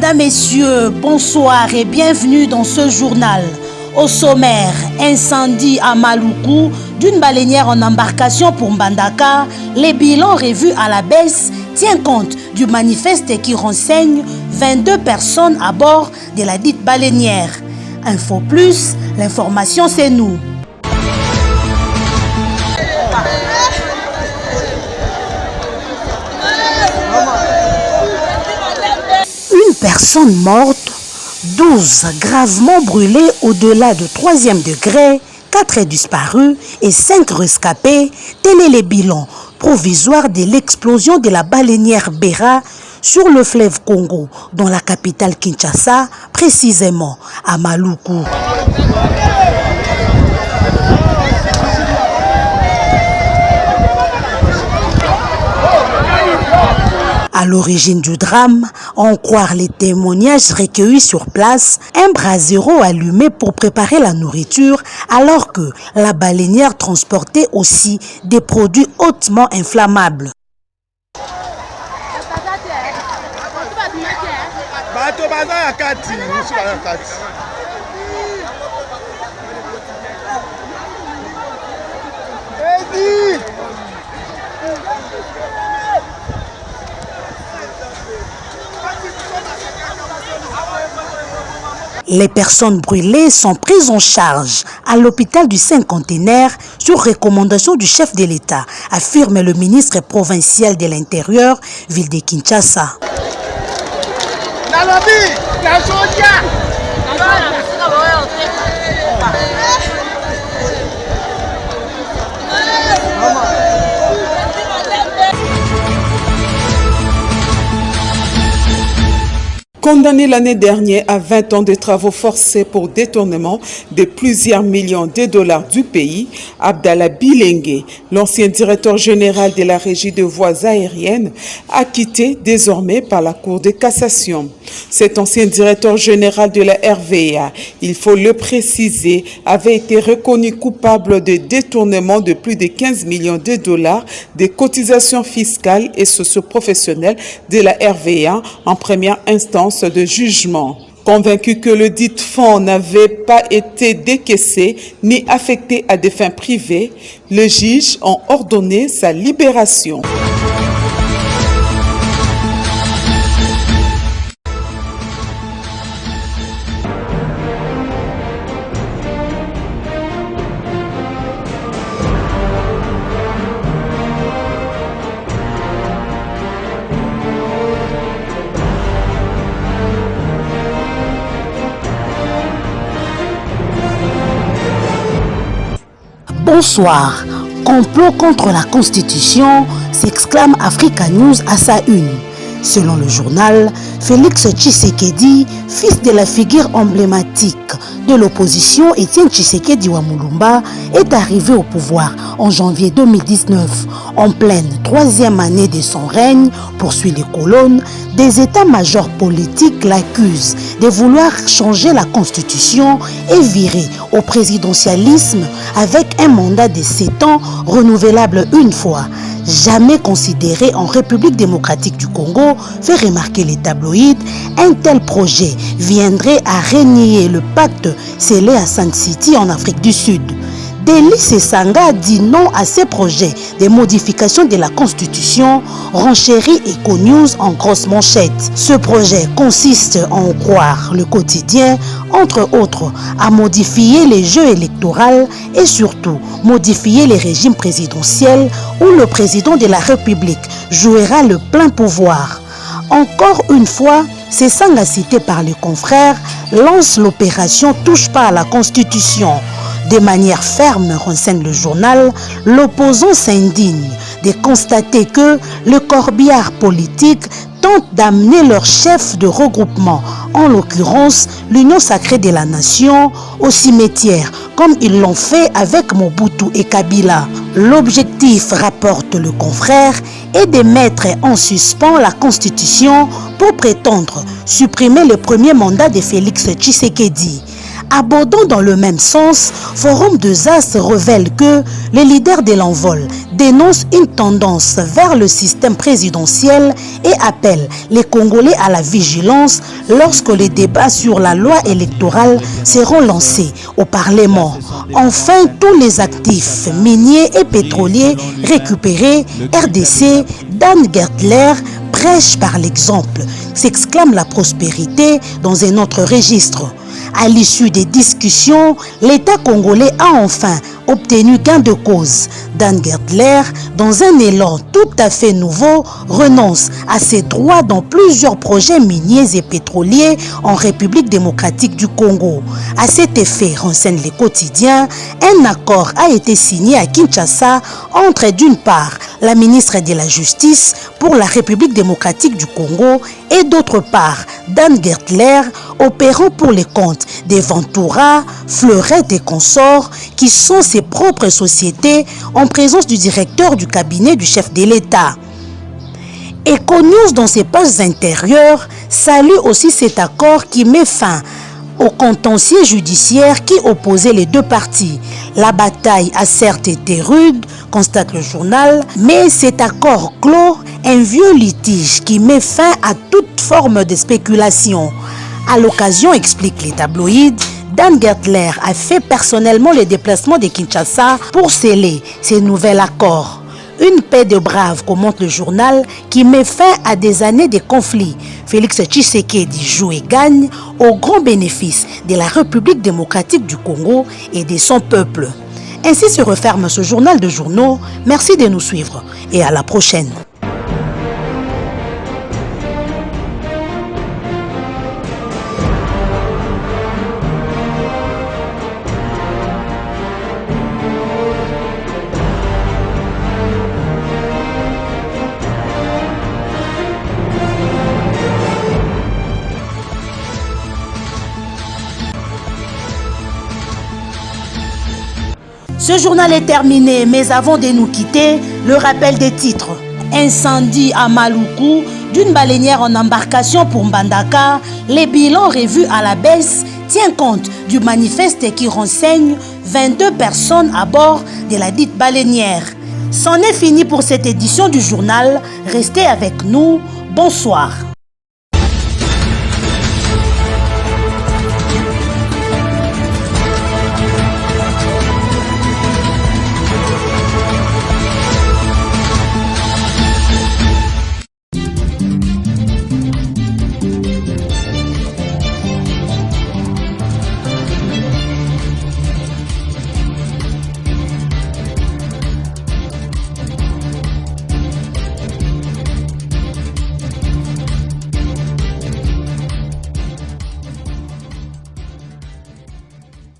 Madame, Messieurs, bonsoir et bienvenue dans ce journal. Au sommaire, incendie à Maluku d'une baleinière en embarcation pour Mbandaka. Les bilans revus à la baisse tiennent compte du manifeste qui renseigne 22 personnes à bord de la dite baleinière. Info Plus, l'information c'est nous. Une personne morte, 12 gravement brûlés au-delà de 3e degré, 4 disparus et 5 rescapés, tel est le bilan provisoire de l'explosion de la baleinière Béra sur le fleuve Congo, dans la capitale Kinshasa, précisément à Maluku. À l'origine du drame, à en croire les témoignages recueillis sur place, un brasero allumé pour préparer la nourriture alors que la baleinière transportait aussi des produits hautement inflammables. Les personnes brûlées sont prises en charge à l'hôpital du Cinquantenaire sur recommandation du chef de l'État, affirme le ministre provincial de l'Intérieur, ville de Kinshasa. Condamné l'année dernière à 20 ans de travaux forcés pour détournement de plusieurs millions de dollars du pays, Abdallah Bilengue, l'ancien directeur général de la Régie de voies aériennes, acquitté désormais par la Cour de cassation. Cet ancien directeur général de la RVA, il faut le préciser, avait été reconnu coupable de détournement de plus de 15 millions de dollars de cotisations fiscales et socio-professionnelles de la RVA en première instance de jugement. Convaincu que le dit fonds n'avait pas été décaissé ni affecté à des fins privées, les juges ont ordonné sa libération. Bonsoir. Complot contre la Constitution, s'exclame Africa News à sa une. Selon le journal, Félix Tshisekedi, fils de la figure emblématique de l'opposition Étienne Tshisekedi Wamulumba, est arrivé au pouvoir en janvier 2019. En pleine 3e année de son règne, poursuit les colonnes, des états-majors politiques l'accusent de vouloir changer la Constitution et virer au présidentialisme avec un mandat de 7 ans renouvelable une fois. Jamais considéré en République démocratique du Congo, fait remarquer les tabloïds, un tel projet viendrait à renier le pacte scellé à Sun City en Afrique du Sud. Délice Sanga dit non à ces projets de modification de la Constitution, renchérit Econews en grosse manchette. Ce projet consiste, à en croire le quotidien, entre autres, à modifier les jeux électoraux et surtout modifier les régimes présidentiels où le président de la République jouera le plein pouvoir. Encore une fois, c'est Sanga cité par les confrères, lance l'opération Touche pas à la Constitution. De manière ferme, renseigne le journal, l'opposant s'indigne de constater que le corbillard politique tente d'amener leur chef de regroupement, en l'occurrence l'Union sacrée de la nation, au cimetière, comme ils l'ont fait avec Mobutu et Kabila. L'objectif, rapporte le confrère, est de mettre en suspens la Constitution pour prétendre supprimer le premier mandat de Félix Tshisekedi. Abordant dans le même sens, Forum des As révèle que les leaders de l'envol dénoncent une tendance vers le système présidentiel et appellent les Congolais à la vigilance lorsque les débats sur la loi électorale seront lancés au Parlement. Enfin, tous les actifs miniers et pétroliers récupérés, RDC, Dan Gertler prêche par l'exemple, s'exclame la prospérité dans un autre registre. À l'issue des discussions, l'État congolais a enfin obtenu gain de cause. Dan Gertler, dans un élan tout à fait nouveau, renonce à ses droits dans plusieurs projets miniers et pétroliers en République démocratique du Congo. À cet effet, renseigne les quotidiens, un accord a été signé à Kinshasa entre d'une part la ministre de la Justice pour la République démocratique du Congo et d'autre part Dan Gertler, opérant pour les comptes des Ventura, Fleurette et consorts, qui sont ses propres sociétés en présence du directeur du cabinet du chef de l'État. Econews, dans ses pages intérieures, salue aussi cet accord qui met fin au contentieux judiciaire qui opposait les deux parties. La bataille a certes été rude, constate le journal, mais cet accord clôt un vieux litige qui met fin à toute forme de spéculation. À l'occasion, explique les tabloïds, Dan Gertler a fait personnellement les déplacements de Kinshasa pour sceller ces nouveaux accords. Une paix de braves, commente le journal, qui met fin à des années de conflits. Félix Tshisekedi joue et gagne au grand bénéfice de la République démocratique du Congo et de son peuple. Ainsi se referme ce journal de journaux. Merci de nous suivre et à la prochaine. Ce journal est terminé, mais avant de nous quitter, le rappel des titres. Incendie à Maluku, d'une baleinière en embarcation pour Mbandaka, les bilans revus à la baisse tient compte du manifeste qui renseigne 22 personnes à bord de la dite baleinière. C'en est fini pour cette édition du journal. Restez avec nous. Bonsoir.